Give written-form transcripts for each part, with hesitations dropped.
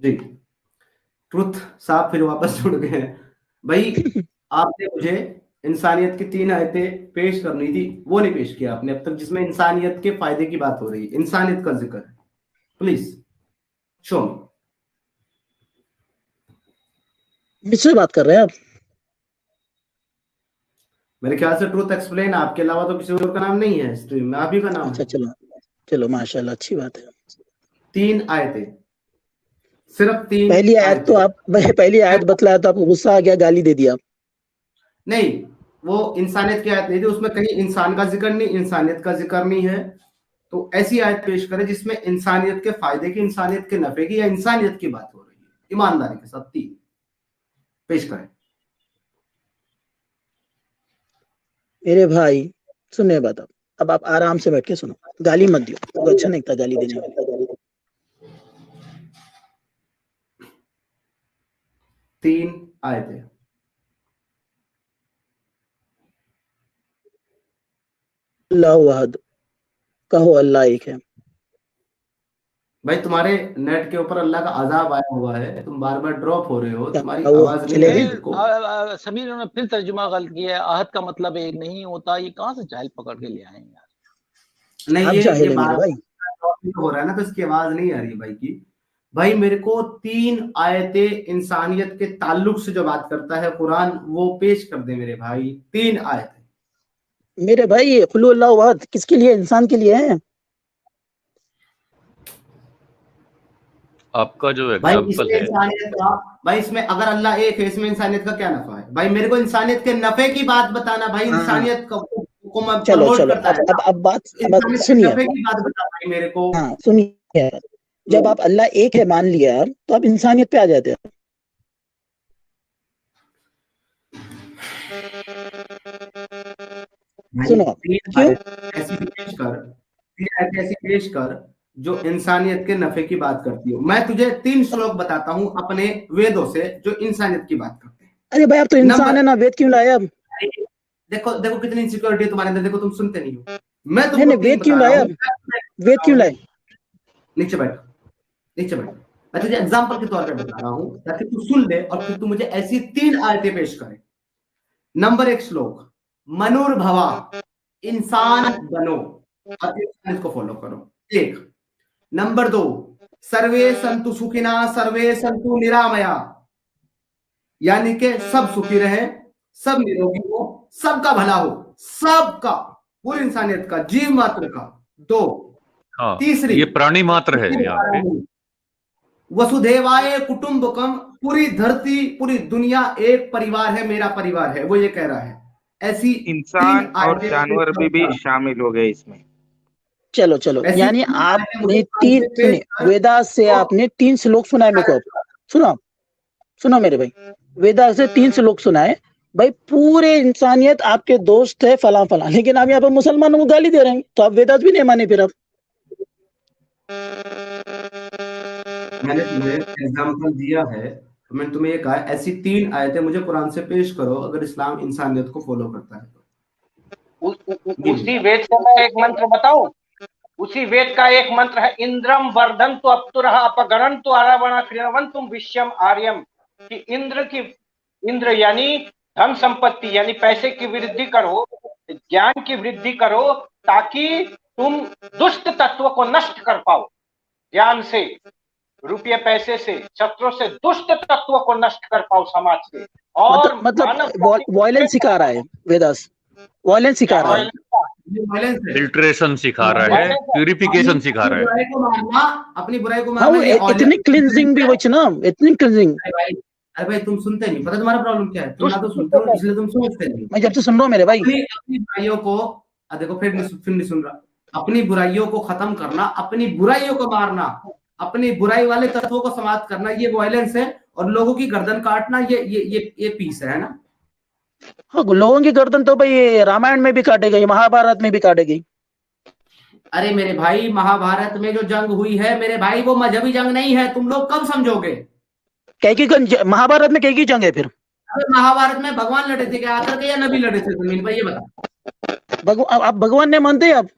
जी, truth साहब फिर वापस जुड़ गए हैं। भाई आपने मुझे इंसानियत की 3 आयतें पेश करनी थी, वो नहीं पेश किया आपने अब तक, जिसमें इंसानियत के फायदे की बात हो रही है, इंसानियत का जिक्र है। प्लीज शो मी। मुझसे बात कर रहे हैं आप? मेरे ख्याल से ट्रुथ एक्सप्लेन आपके अलावा तो किसी और का नाम नहीं है स्ट्रीम में, आप ही का नाम अच्छा, है। चलो चलो, माशाल्लाह, अच्छी बात है। 3 आयतें, सिर्फ 3 पहली आयत तो आयतें। आप पहली आयत बतलाया तो आपको गुस्सा आ गया, गाली दे दिया। नहीं, वो इंसानियत की आयत नहीं थी, उसमें कहीं इंसान का जिक्र नहीं, इंसानियत का जिक्र नहीं है। तो ऐसी आयत पेश करें जिसमें इंसानियत के फायदे की, इंसानियत के नफे की या इंसानियत की बात हो रही है, ईमानदारी के साथ 3 पेश करें। मेरे भाई सुनने बात, अब आप आराम से बैठ के सुनो, गाली मत दियो, तो अच्छा नहीं लगता गाली देने वाले। 3 आयतें। अल्लाह वहद, कहो अल्लाह एक है। भाई तुम्हारे नेट के ऊपर अल्लाह का अजाब आया हुआ है, तुम बार बार ड्रॉप हो रहे हो, तुम्हारी वो आवाज नहीं चले आ रही गए? मेरे को। समीर ने फिर तर्जुमा गलत किया है, आहद का मतलब एक नहीं होता। ये कहाँ से जाहिल पकड़ के ले आए हैं यार। नहीं, आप ये जाहिल है मेरे बात भाई। हो रहा है ना, तो इसकी आवाज नहीं आ रही भाई की। भाई मेरे को 3 आयतें इंसानियत के ताल्लुक से जो बात करता है कुरान, वो पेश कर दे मेरे भाई। 3 आयतें मेरे भाई, ये खुलू अल्लाह वहद किसके लिए? इंसान के लिए है। आपका जो भाई एग्जाम्पल इसमें है, इंसानियत का, भाई इसमें अगर अल्लाह एक है, इसमें इंसानियत का क्या नफा है? भाई मेरे को इंसानियत के नफे की बात बताना भाई, हाँ, इंसानियत को चलो प्रमोट चलो, करता है ना, अब बात, अब इंसानियत के सुनिए। नफे की बात बता भाई मेरे को। हाँ सुनिए, जब आप अल्लाह एक है मान लिया, तो आप इंसानियत पे आ जाते हैं। सुनो, क्यों? तीन आयतें ऐसी पेश कर जो इंसानियत के नफे की बात करती हो। मैं तुझे 3 श्लोक बताता हूँ अपने वेदों से जो इंसानियत की बात करते हैं। अरे भाई, आप तो इंसान है ना, वेद क्यों लाया अब? देखो देखो कितनी इनसिक्योरिटी है तुम्हारे अंदर, देखो तुम सुनते नहीं हो। मैं नहीं तुमको नहीं, 3 वेद क्यों बता रहा लाया? हूँ। वेद क्यों लाए? नीचे बैठ, नीचे बैठ। मैं तुझे एग्जाम्पल के तौर पे बता रहा हूँ ताकि तू सुन ले और फिर तू मुझे ऐसी 3 आयतें पेश करे। नंबर 1 श्लोक, मनुर्भवा, इंसान बनो और इसको फॉलो करो। 1 नंबर 2, सर्वे संतु सुखिना सर्वे संतु निरामया, यानी कि सब सुखी रहे, सब निरोगी हो, सबका भला हो, सबका, पूरी इंसानियत का, जीव मात्र का। 2 हाँ, तीसरी, ये प्राणी मात्र है यहाँ पे। वसुधैवाय कुटुंबकम, पूरी धरती पूरी दुनिया एक परिवार है, मेरा परिवार है, वो ये कह रहा है। ऐसी इंसान 3 और आयतें जानवर भी शामिल हो गए इसमें। चलो चलो, ऐसी यानी 3 आयतें मुझे आपने कुरान से पेश सुनिए, कर। वेदास से आपने 3 श्लोक सुनाए मेरे को। सुनो सुनो मेरे भाई, वेदास से 3 श्लोक सुनाए भाई। पूरे इंसानियत आपके दोस्त है, फला फला, लेकिन आप यहाँ पर मुसलमानों को गाली दे रहे हैं, तो आप वेदास भी नहीं माने फिर आप। मैंने तुम्हें एग्जाम्पल दिया है, तो मैंने तुम्हें ये कहा ऐसी 3 आयतें मुझे कुरान से पेश करो अगर इस्लाम इंसानियत को फॉलो करता है तो। उसी वेद से मैं एक मंत्र बताऊं। उसी वेद का एक मंत्र है, इंद्रम वर्धन्तु अप्तुरः अपगणन्तु अरावण क्रीणवन्तुम विश्वम आर्यम। कि इंद्र यानी धन संपत्ति यानी पैसे की वृद्धि करो, ज्ञान की वृद्धि करो, ताकि तुम दुष्ट तत्व को नष्ट कर पाओ। ज्ञान से, रुपये पैसे से, शस्त्रों से दुष्ट तत्व को नष्ट कर पाओ समाज से। और मतलब वायलेंस सिखा रहा है वेदास, वायलेंस सिखा रहा है, फिल्ट्रेशन सिखा रहा है, प्यूरिफिकेशन सिखा रहा है, अपनी बुराई को हाँ, एथनिक क्लींजिंग भी वही ना, एथनिक क्लींजिंग। अरे भाई तुम सुनते नहीं, पता तुम्हारा प्रॉब्लम क्या है? तुम ना तो सुनते हो इसलिए तुम समझते नहीं। मैं जब से सुन रहा हूँ मेरे भाई, अपनी बुराइयों को, देखो फिर नहीं सुन रहा। अपनी बुराइयों को खत्म करना, अपनी बुराइयों को मारना, अपनी बुराई वाले तत्वों को समाप्त करना, ये वायलेंस है। और लोगों की गर्दन काटना, ये पीस है ना। हाँ, लोगों की गर्दन तो भाई रामायण में भी काटेगी, महाभारत में भी काटेगी। अरे मेरे भाई, महाभारत में जो जंग हुई है मेरे भाई, वो मजहबी जंग नहीं है। तुम लोग कब समझोगे? महाभारत में कैकी जंग है फिर? महाभारत में भगवान लड़े थे क्या आकर के, या नबी लड़े थे जमीन पर? ये बता। आप भगवान ने मानते हैं आप?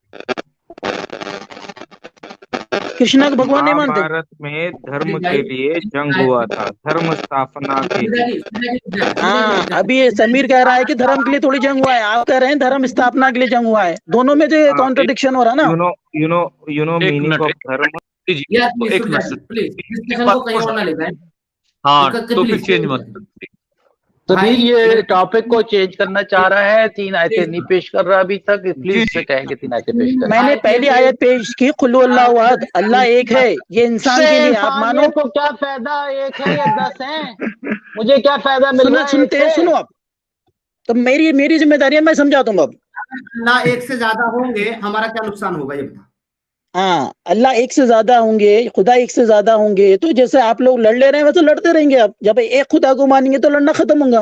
कृष्ण को भगवान नहीं मानते? महाभारत में धर्म के लिए जंग हुआ था, धर्म स्थापना के लिए। हाँ, अभी ये समीर कह रहा है कि धर्म के लिए थोड़ी जंग हुआ है, आप कह रहे हैं धर्म स्थापना के लिए जंग हुआ है। दोनों में जो कॉन्ट्रडिक्शन हो रहा है ना। you know एक meaning मिनट, of धर्म। एक मिनट, प्लीज डिस्कशन को कहीं और ना ले जाएं। हाँ इसका टॉपिक please- चेंज मत करो। तो भाई, ये टॉपिक को चेंज करना चाह रहा है, 3 आयतें नहीं पेश कर रहा अभी तक, प्लीज से कहें कि 3 आयतें पेश करें। मैंने पहली आयत पेश की, कुल अल्लाहु अहद, अल्लाह एक है, ये इंसान के लिए आप मानो। को क्या फायदा, एक है या 10 है? मुझे क्या फायदा मिल रहा है? सुनते हैं, सुनो आप, तो मेरी जिम्मेदारी है, मैं समझाता हूँ अब। ना एक से ज्यादा होंगे, हमारा क्या नुकसान होगा ये बता। हाँ, अल्लाह एक से ज्यादा होंगे, खुदा एक से ज्यादा होंगे, तो जैसे आप लोग लड़ ले रहे हैं वैसे लड़ते रहेंगे आप। जब एक खुदा को मानेंगे तो लड़ना खत्म होगा।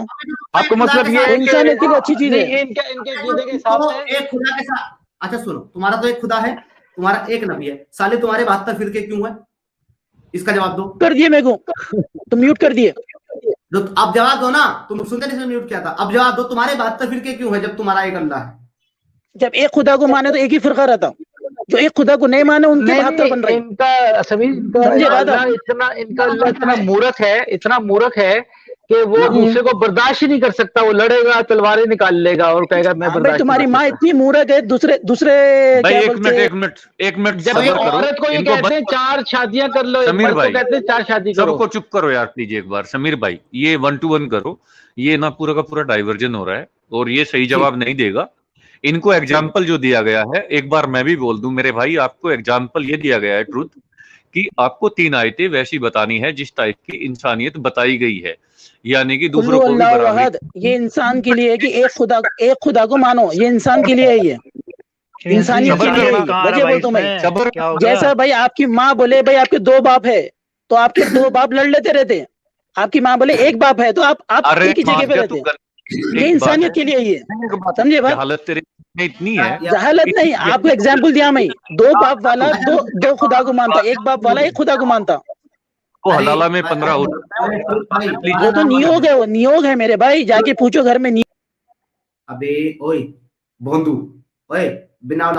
आपको मतलब ये है कि इंसानियत की अच्छी चीज है। इनके कीदे के हिसाब तो से एक खुदा के साथ, अच्छा सुनो, तुम्हारा तो एक खुदा है, तुम्हारा एक नबी है, साले तुम्हारे 72 फिरके क्यों है? इसका जवाब दो। कर दिए मेरे को, तो म्यूट कर दिए। तो अब जवाब दो ना, तुम सुनते नहीं, म्यूट किया था। अब जवाब दो, तुम्हारे 72 फिरके क्यों है जब तुम्हारा एक अल्लाह है? जब एक खुदा को माने तो एक ही फिरका रहता, जो एक खुदा को नहीं माने उनके 72 बन रहे हैं। इनका सभी समझे बात आप? इनका अल्लाह इतना मूर्ख है कि वो दूसरे को बर्दाश्त ही नहीं कर सकता। वो लड़ेगा, तलवारें निकाल लेगा और कहेगा मैं भाई बर्दाश्त तुम्हारी नहीं माँ कर सकता। इतनी मूर्ख है, दूसरे भाई क्या एक बोलते मिनट, हैं? एक मिनट जब सब्र करो। औरत को ये इनको कहते हैं 4 शादियां कर लो, समीर मर्द को भाई, कहते हैं 4 शादी करो। सबको चुप करो यार प्लीज एक बार। समीर भाई ये 1 to 1 करो, ये ना पूरा का पूरा डाइवर्जन हो रहा है और ये सही जवाब नहीं देगा। इनको एग्जाम्पल जो दिया गया है, एक बार मैं भी बोल दूं मेरे भाई, आपको एग्जाम्पल ये दिया गया है ट्रुथ कि आपको 3 आयतें वैसी बतानी है जिस टाइप की इंसानियत बताई गई है, यानी कि दूसरों को भी अल्लाह बराबरी। अहद, ये इंसान के लिए है कि एक खुदा को मानो, ये इंसान के लिए है, ये इंसानियत के सबर लिए है। करना कहाँ वजह रहा बोलता हूं मैं, इसमें? सबर क्या होगा? जैसा भाई आपकी माँ बोले भाई आपके 2 बाप है, तो आपके 2 बाप लड़ लेते रहते हैं। आपकी माँ बोले एक बाप है, तो आप अरे एक ही जगह पे रहते हैं। ये इंसानियत के लिए ही है, समझे बात? हालत तेरे में इतनी है, जहालत नहीं, आपको एग्जाम्पल दिया मैं, 2 बाप वाला दो खुदा को मानता, एक बाप वाला एक खुदा को मानता। वो हलाला में 15 हो। वो तो नियोग है, वो नियोग है मेरे भाई, जाके पूछो घर में। अबे ओए भोंदू, ओए बिना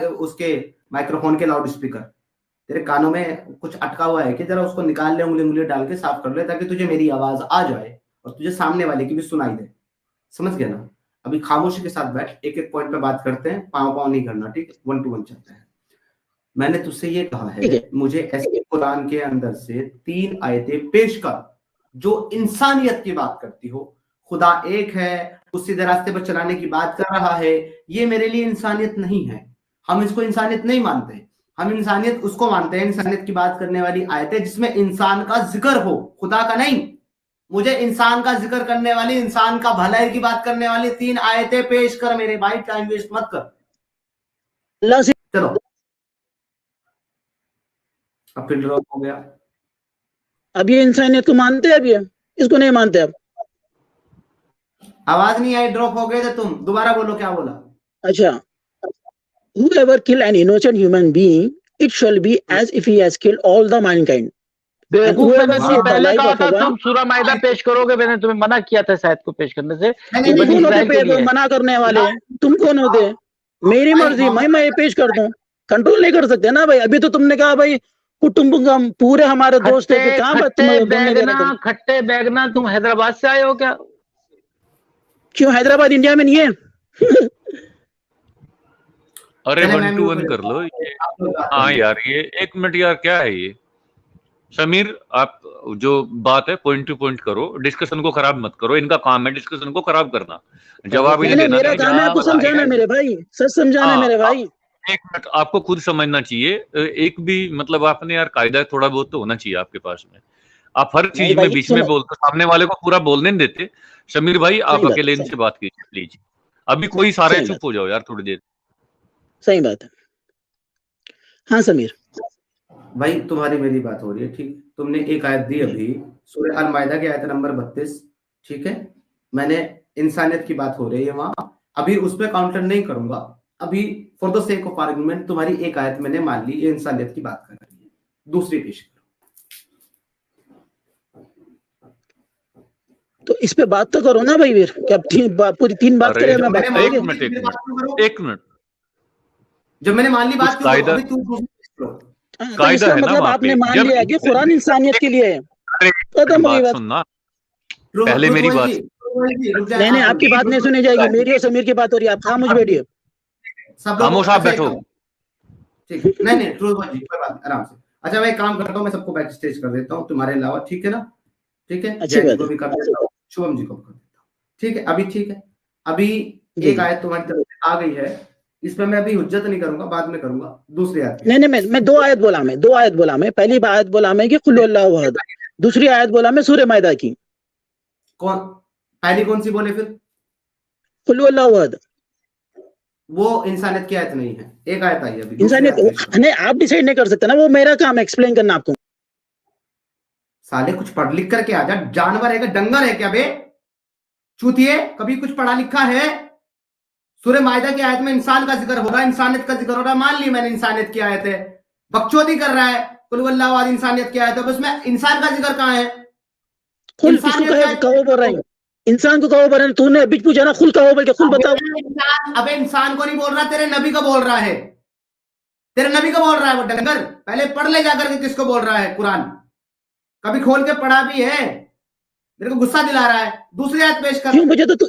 उसके माइक्रोफोन के लाउड स्पीकर, तेरे कानों में कुछ अटका हुआ है कि जरा उसको निकाल ले, उंगली डाल के साफ कर ले, ताकि तुझे मेरी आवाज आ जाए और तुझे सामने वाले की भी सुनाई दे। समझ गया ना? अभी खामोशी के साथ बैठ, एक एक पॉइंट पे बात करते हैं, पाँव नहीं करना, ठीक है? 1 to 1 चलते हैं। मैंने तुझसे ये कहा है, मुझे ऐसे कुरान के अंदर से 3 आयतें पेश कर जो इंसानियत की बात करती हो। खुदा एक है, उस सीधे रास्ते पर चलाने की बात कर रहा है, ये मेरे लिए इंसानियत नहीं है। हम इसको इंसानियत नहीं मानते। हम इंसानियत उसको मानते हैं, इंसानियत की बात करने वाली आयतें जिसमें इंसान का जिक्र हो, खुदा का नहीं। मुझे इंसान का जिक्र करने वाली, इंसान का भलाई की बात करने वाली 3 आयतें पेश कर मेरे भाई, टाइम वेस्ट मत कर। अल्लाह से चलो, अब फिर ड्रॉप हो गया। अब ये इंसानियत को मानते हैं, अब ये इसको नहीं मानते। अब आवाज नहीं आई, ड्रॉप हो गए थे तुम। दोबारा बोलो, क्या बोला? अच्छा, whoever kill an innocent human being, it shall be as if he has killed all the mankind. बेवकूफ, मैंने whoever तो said the पहले life कहा of था a तुम सूरह माइदा पेश करोगे, मैंने तुम्हें मना किया था शायद को पेश करने से। नहीं, तुम नहीं, कौन होते इस्राइल के लिए। मना करने वाले? तुम कौन होते? मेरी मर्जी, मैं पेश कर दूं, कंट्रोल नहीं कर सकते ना भाई। अभी तो तुमने कहा भाई कुटुंब पूरे हमारे दोस्त है, फिर कहाँ बात बोलने दे रहे तुम? खट्टे बैगना, तुम हैदराबाद से आए हो क्या? क्यों हैदराबाद इंडिया में नहीं है? अरे 1 to 1 कर लो ये। हाँ यार, ये 1 मिनट यार, क्या है ये? समीर, आप जो बात है पॉइंट टू पॉइंट करो, डिस्कशन को खराब मत करो। इनका काम है डिस्कशन को खराब करना, जवाब ही देना। मेरा काम है आपको समझाना मेरे भाई, सच समझाना मेरे भाई। 1 मिनट, आपको खुद समझना चाहिए। एक भी मतलब आपने यार कायदा थोड़ा बहुत तो होना चाहिए आपके पास में। आप हर चीज में बीच में बोलते, सामने वाले को पूरा बोलने नहीं देते। समीर भाई, आप अकेले इनसे बात कीजिए प्लीज। अभी कोई सारे चुप हो जाओ यार थोड़ी देर। सही बात है। हाँ समीर भाई, तुम्हारी मेरी बात हो रही है, ठीक? तुमने एक आयत दी अभी, सूरह अल माइदा की आयत नंबर 32, ठीक है? मैंने इंसानियत की बात हो रही है वहां, अभी उस पर काउंटर नहीं करूंगा। अभी for the sake of argument तुम्हारी एक आयत मैंने मान ली, ये इंसानियत की बात कर रही है। दूसरी पेश करो। तो इस पे बात तो करो ना भाई, फिर क्या पूरी 3 बात करें? मैं बात एक मिनट, जब मैंने मान ली बात, कायदा, तो कायदा इसका है ना मतलब वहाँ आपने पे। मान जब लिया कि कुरान इंसानियत के लिए है, अरे खत्म हो गई बात बात। सुनना, ध्रुव पहले मेरी ध्रुव बात जी, ध्रुव जी, रुक जाए नहीं नहीं, आप, आपकी बात नहीं सुनी जाएगी, मेरी और समीर की बात हो रही है, आप खामोश बैठिए। सब लोग खामोश आप अच्छा, एक बैठो। काम, ठीक है, नहीं नहीं ध्रुव जी कोई बात, आराम से। अच्छा मैं एक काम करता हूँ, मैं सबको बैक स्टेज कर देता हूँ तुम्हारे अलावा, ठीक है ना? ठीक है, अच्छी जय जी बात को है। भी कर देता हूँ, शुभम जी को भी कर देता हूँ, ठीक है? अभी ठीक है, अभी जी एक जी। आयत तुम्हारी तरफ से आ गई है, इस पर मैं अभी हुज्जत नहीं करूंगा, बाद में करूंगा। दूसरी आयत नहीं नहीं, मैं दो आयत बोला, मैं दो आयत बोला, मैं पहली आयत बोला मैं कि कुल अल्लाहु अहद, दूसरी आयत बोला मैं सूरह मायदा की। कौन पहली कौन सी बोले फिर? कुल अल्लाहु अहद वो इंसानियत की आयत नहीं है, एक आयत आई है अभी, दूसरी इंसानियत, आयत पेश करो। नहीं आप डिसाइड नहीं कर सकते ना, वो मेरा काम है एक्सप्लेन करना आपको। साले कुछ पढ़ लिख करके आ जा, जानवर है क्या, डंगर है क्या बे चूतिए? कभी कुछ पढ़ा लिखा है? सूरह मायदा की आयत में इंसान का जिक्र हो रहा है, इंसानियत का जिक्र हो रहा है, मान ली मैंने इंसानियत की आयत है, बकचोदी कर रहा है, कुल वल्लाहु अहद इंसानियत की आयत है, उसमें इंसान का जिक्र कहां है? खुल किसको कहो बोल रहे हैं, इंसान को कहो बोल रहे हैं, तूने अभी पूछा ना खुल कहो बोल के, खुल बताओ। अबे इंसान को नहीं बोल रहा, तेरे नबी को बोल रहा है, तेरे नबी को बोल रहा है वो डंगर। पहले पढ़ ले जाकर के किसको बोल रहा है कुरान, कभी खोल के पढ़ा भी है? मेरे को गुस्सा दिला रहा है। दूसरी आयत पेश कर। क्यों मुझे तो तू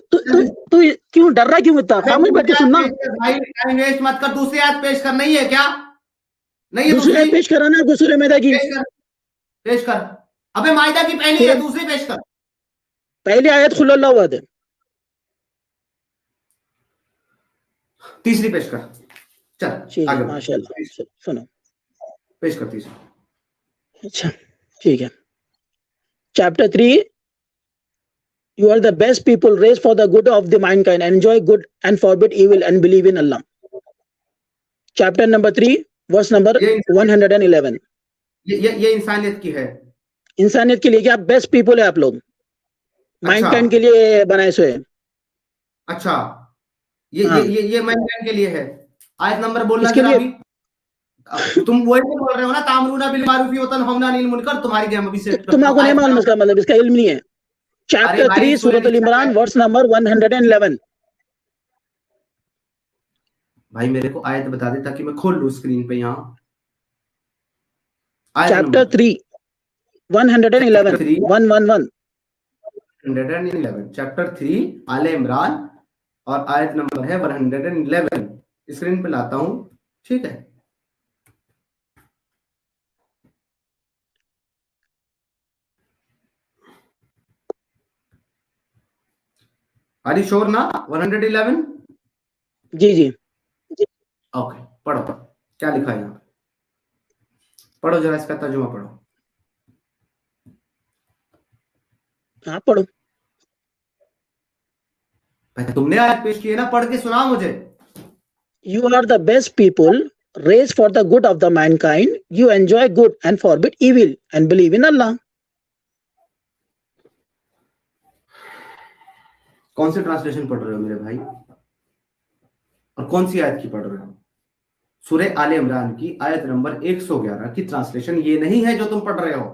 क्यों डर रहा, क्यों इतना? खामोश बैठ के सुनना। भाई टाइम वेस्ट मत कर, दूसरी आयत पेश कर, नहीं है क्या? नहीं है दूसरी आयत पेश करा ना, दूसरे मायदा की पेश कर। अबे मायदा की पहली है, दूसरी पेश कर। पहली आयत कुल अल्लाहु अहद है, तीसरी पेश कर। चल आगे माशाल्लाह, सुनो पेश कर तीसरी। अच्छा ठीक है। Chapter 3, you are the best people raised for the good of the mankind and enjoy good and forbid evil and believe in Allah. Chapter number 3 verse number 111। ये इंसानियत की है, इंसानियत के लिए क्या बेस्ट पीपल है आप लोग, मैनकाइंड के लिए बनाए हुए हैं। अच्छा ये मैनकाइंड के लिए है। आयत नंबर बोलना इसके लिए तुम वही तो बोल रहे हो ना, तामरूना बिल मारूफी व तनहौना अनिल मुनकर, तुम्हारी गेम अभी से तुमको नहीं मालूम इसका मतलब, इसका इल्म नहीं है। चैप्टर 3 सूरत अल इमरान वर्स नंबर 111। भाई मेरे को आयत बता दे ताकि मैं खोल लूं स्क्रीन पे यहाँ। चैप्टर 3 111 111 चैप्टर 3 आले इमरान और आयत नंबर है 111। स्क्रीन पे लाता हूं, ठीक है? आर यू श्योर ना 111? जी जी ओके, पढ़ो क्या लिखा है यहाँ, पढ़ो जरा इसका तर्जुमा पढ़ो। हाँ पढ़ो। भाई तुमने आयत पेश की है ना, पढ़ के सुनाओ मुझे। You are the best people raised for the good of the mankind, you enjoy good and forbid evil and believe in Allah। कौन सी ट्रांसलेशन पढ़ रहे हो मेरे भाई, और कौन सी आयत की पढ़ रहे हो? सूरह आले इमरान की आयत नंबर 111 की ट्रांसलेशन ये नहीं है जो तुम पढ़ रहे हो।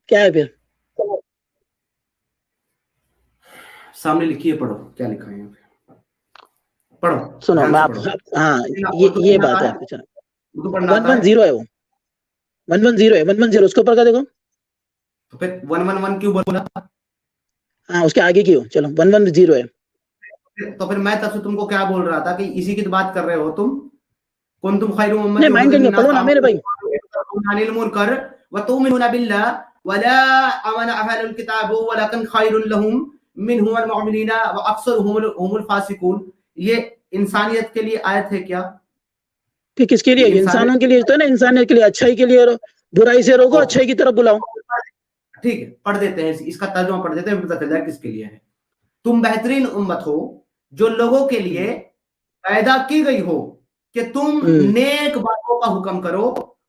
क्या है फिर? सामने लिखिए, पढ़ो क्या लिखा है यहाँ पे, पढ़ो सुनो मैं आप, हाँ ये बात है। 110 है वो, 110 है, 110 उसके ऊपर का देखो। तो फिर 111 क्यों बोला? हाँ उसके आगे क्यों? चलो 110 है। तो फिर मैं तब से तुमको क्या बोल रहा था कि इसी की बात कर रहे हो तुम। कौन तुम खैर उम्मत नहीं माइंड करके पढ़ो ना मेरे भाई। अनिल मुनकर व तुमिनुना बिल्लाह वला आमना अहलुल किताब वलकिन खैरुल लहुम मिनहुम अल मुमिनीना व अक्सरुहुमुल फासिकून। ये इंसानियत के लिए आयत है क्या? कि किसके लिए? इंसानों के लिए तो ना, इंसानियत के लिए, अच्छाई के लिए, बुराई से रोको, अच्छाई की तरफ बुलाओ। ठीक है, पढ़ देते हैं, इसका तर्जुमा पढ़ देते हैं, पता चल जाए किसके लिए है। तुम बेहतरीन उम्मत हो जो लोगों के लिए पैदा की गई हो कि तुम नेक बातों का हुक्म करो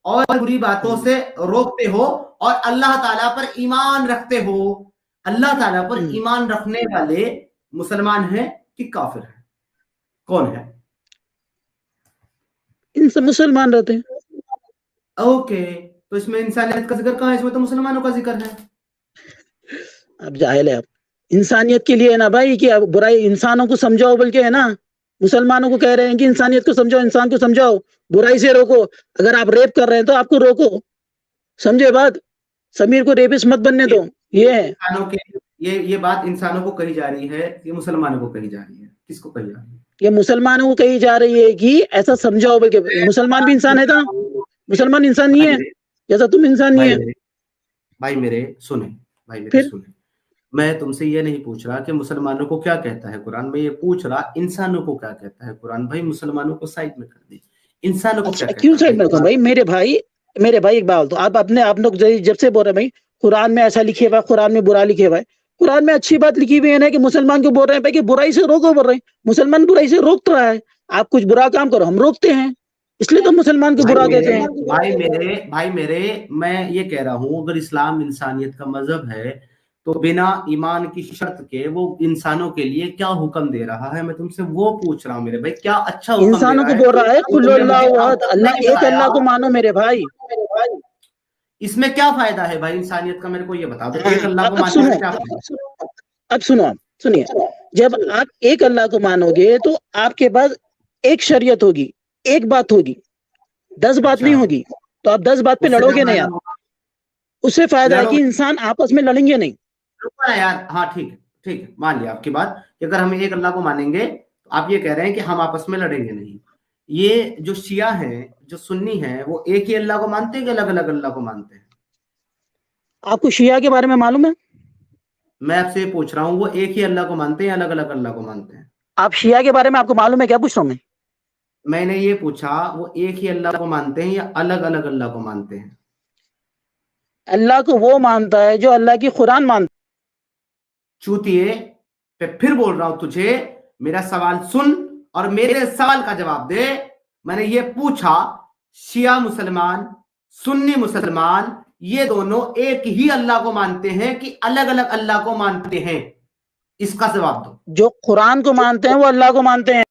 और बुरी बातों से रोकते हो और अल्लाह ताला पर ईमान रखते हो। अल्लाह ताला पर ईमान रखने वाले मुसलमान हैं कि काफिर हैं? कौन है? इन सब मुसलमान रहते हैं। ओके, तो इसमें इंसानियत का जिक्र कहाँ है? इसमें तो मुसलमानों का जिक्र है। अब जाहिल है आप। इंसानियत के लिए है ना भाई, कि अब बुराई इंसानों को समझाओ बोल के है ना, मुसलमानों को कह रहे हैं कि इंसानियत को समझाओ, इंसान को समझाओ, बुराई से रोको। अगर आप रेप कर रहे हैं तो आपको रोको, समझे बात? समीर को रेपिस्ट मत बनने दो। ये है इंसानों के, ये बात इंसानों को कही जा रही है, ये मुसलमानों को कही जा रही है? किसको कही जा रही है? ये मुसलमानों को कही जा रही है कि ऐसा समझाओ भाई कि मुसलमान भी इंसान है था, मुसलमान इंसान नहीं है जैसा तुम इंसान नहीं है। भाई मेरे सुने, भाई मेरे फिर? सुने, मैं तुमसे ये नहीं पूछ रहा कि मुसलमानों को क्या कहता है कुरान, मैं ये पूछ रहा इंसानों को क्या कहता है कुरान। भाई मुसलमानों को साइड में कर दे, इंसानों को क्या कहता है? क्यों साइड में रखो भाई? मेरे भाई एक बात, तो आप लोग जब से बोल रहे भाई कुरान में ऐसा लिखे हुआ, कुरान में बुरा लिखे हुआ है, कुरान में अच्छी बात लिखी हुई है ना कि मुसलमान को बोल रहे हैं भाई कि बुराई से रोको, बोल रहे हैं मुसलमान बुराई से रोक रहा है। आप कुछ बुरा काम करो, हम रोकते हैं, इसलिए तो मुसलमान को बुरा कहते हैं। भाई मेरे मैं ये कह रहा हूँ, अगर इस्लाम इंसानियत का मजहब है तो बिना ईमान की शर्त के वो इंसानों के लिए क्या हुक्म दे रहा है, मैं तुमसे वो पूछ रहा हूँ मेरे भाई। क्या अच्छा हुक्म इंसानों को बोल रहा है अल्लाह एक अल्लाह को मानो मेरे भाई। इसमें क्या फायदा है भाई इंसानियत का, मेरे को ये बता दो। एक अल्लाह को मानने में क्या फायदा? अब सुनिए, जब आप एक अल्लाह को मानोगे तो आपके पास एक शरीयत होगी, एक बात होगी, 10 बात नहीं होगी। तो आप 10 बात पे लड़ोगे नहीं आप, उससे फायदा है कि इंसान आपस में लड़ेंगे नहीं। रुको ना यार, हाँ ठीक है, मान लिया आपकी बात कि अगर हम एक अल्लाह को मानेंगे तो आप ये कह रहे हैं कि हम आपस में लड़ेंगे नहीं। ये जो शिया हैं, जो सुन्नी हैं, वो एक ही अल्लाह को मानते हैं कि अलग अलग अल्लाह को मानते हैं? आपको शिया के बारे में मालूम है? मैं आपसे ये पूछ रहा हूँ, वो एक ही अल्लाह को मानते हैं या अलग अलग अल्लाह को मानते हैं? आप शिया के बारे में आपको मालूम है क्या पूछ रहा हूँ मैं? मैंने ये पूछा वो एक ही अल्लाह को मानते हैं या अलग अलग अल्लाह को मानते हैं? अल्लाह को वो मानता है जो अल्लाह की कुरान मानता है। चूतिए, फिर बोल रहा हूं तुझे, मेरा सवाल सुन और मेरे सवाल का जवाब दे। मैंने ये पूछा शिया मुसलमान, सुन्नी मुसलमान, ये दोनों एक ही अल्लाह को मानते हैं कि अलग अलग अल्लाह को मानते हैं? इसका जवाब दो। जो कुरान को मानते हैं वो अल्लाह को मानते हैं।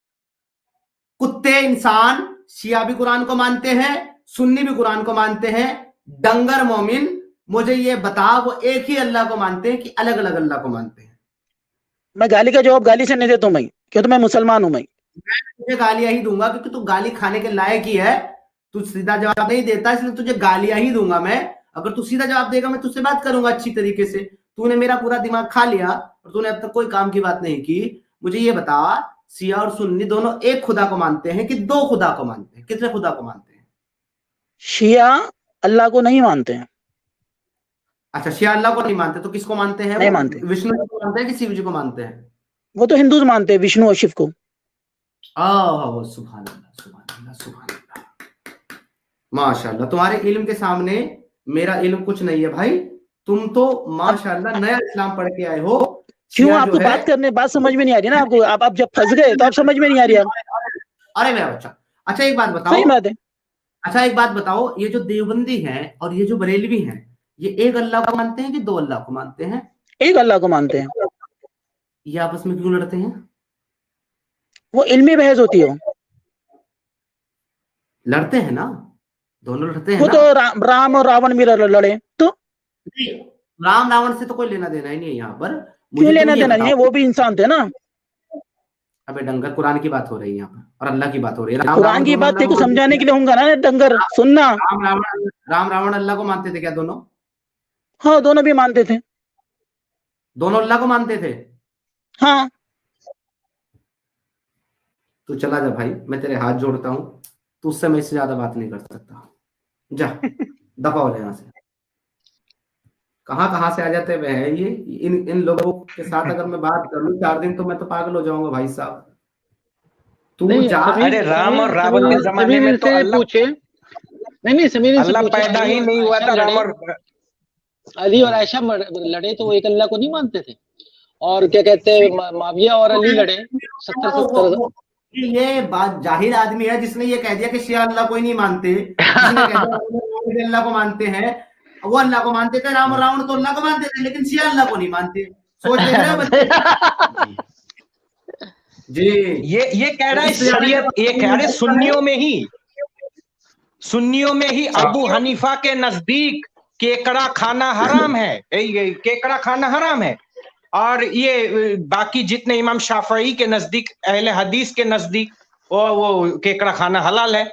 कुत्ते इंसान, शिया भी कुरान को मानते हैं, सुन्नी भी कुरान को मानते हैं। डंगर मोमिन, मुझे ये बता वो एक ही अल्लाह को मानते हैं कि अलग अलग अल्लाह को मानते हैं? मैं गाली का जवाब गाली से नहीं देता हूं मैं, क्यों? तो मैं मुसलमान हूं। मैं तुझे गालियां ही दूंगा क्योंकि तू गाली खाने के लायक ही है। तू सीधा जवाब नहीं देता, इसलिए तुझे गालियां ही दूंगा मैं। अगर तू सीधा जवाब देगा मैं तुझसे बात करूंगा अच्छी तरीके से। तूने मेरा पूरा दिमाग खा लिया और तूने अब तक कोई काम की बात नहीं की। मुझे ये बता, शिया और सुन्नी दोनों एक खुदा को मानते हैं कि दो खुदा को मानते हैं? कितने खुदा को मानते हैं? शिया अल्लाह को नहीं मानते हैं। अच्छा, शिया अल्लाह को नहीं मानते तो किसको मानते हैं? नहीं मानते। विष्णु जी को मानते हैं कि शिव जी को मानते हैं? वो तो हिंदू मानते हैं विष्णु और शिव को। सुभान अल्लाह, सुभान अल्लाह, सुभान अल्लाह, माशाअल्लाह। तुम्हारे इल्म के सामने मेरा इल्म कुछ नहीं है भाई। तुम तो माशाअल्लाह नया इस्लाम पढ़ के आए हो। क्यों आपको बात समझ में नहीं आ रही ना आपको? आप जब फंस गए तो आप समझ में नहीं आ रही। अरे मेरा बच्चा, अच्छा एक बात बताओ। सही बात है। अच्छा एक बात बताओ, ये जो देवबंदी हैं और ये जो बरेलवी हैं, ये एक अल्लाह को मानते हैं कि दो अल्लाह को मानते हैं? एक अल्लाह को मानते हैं। ये आपस में क्यों लड़ते हैं? वो इल्मी बहस होती है। लड़ते हैं ना, दोनों लड़ते हैं वो ना? तो राम और रावण भी लड़े तो राम रावण से तो कोई लेना देना ही नहीं है यहाँ पर। क्यों लेना देना नहीं है? वो भी इंसान थे ना। अबे डंगर, कुरान की बात हो रही है यहाँ पर और अल्लाह की बात हो रही है। कुरान की बात तेरे को समझाने के लिए होगा ना डंगर, सुनना। राम रावण अल्लाह को मानते थे क्या दोनों? हाँ, दोनों भी मानते थे। दोनों अल्लाह को मानते थे? हाँ। तू चला जा भाई, मैं तेरे हाथ जोड़ता हूँ, तू उससे मैं इससे ज्यादा बात नहीं कर सकता। जा दफा हो यहाँ से। कहाँ से आ जाते हुए हैं ये। इन लोगों के साथ अगर मैं बात कर लूं 4 दिन तो मैं तो पागल हो जाऊंगा भाई साहब। तू जा। अरे राम और रावण के जमाने में तो अल्लाह पूछे नहीं समीर अल्लाह पैदा ही नहीं हुआ था। राम और अली और आयशा लड़े तो वो एक अल्लाह को नहीं मानते थे। और क्या कहते हैं, माविया और अली लड़े 70 ये बात जाहिल आदमी है जिसने ये कह दिया कि शिया अल्लाह को ही नहीं मानते, जिसने कह दिया अल्लाह को मानते हैं। वो अल्लाह को मानते थे, राम और रावण तो अल्लाह को मानते थे, लेकिन शिया अल्लाह को नहीं मानते। सोच ले रहे हो बच्चे? जी ये कह रहा है शरीयत, ये कह रहे सुन्नियों में ही अबू हनीफा के नजदीक केकड़ा खाना हराम है। केकड़ा खाना हराम है। और ये बाकी जितने इमाम शाफई के नजदीक, अहले हदीस के नजदीक वो केकड़ा खाना हलाल है।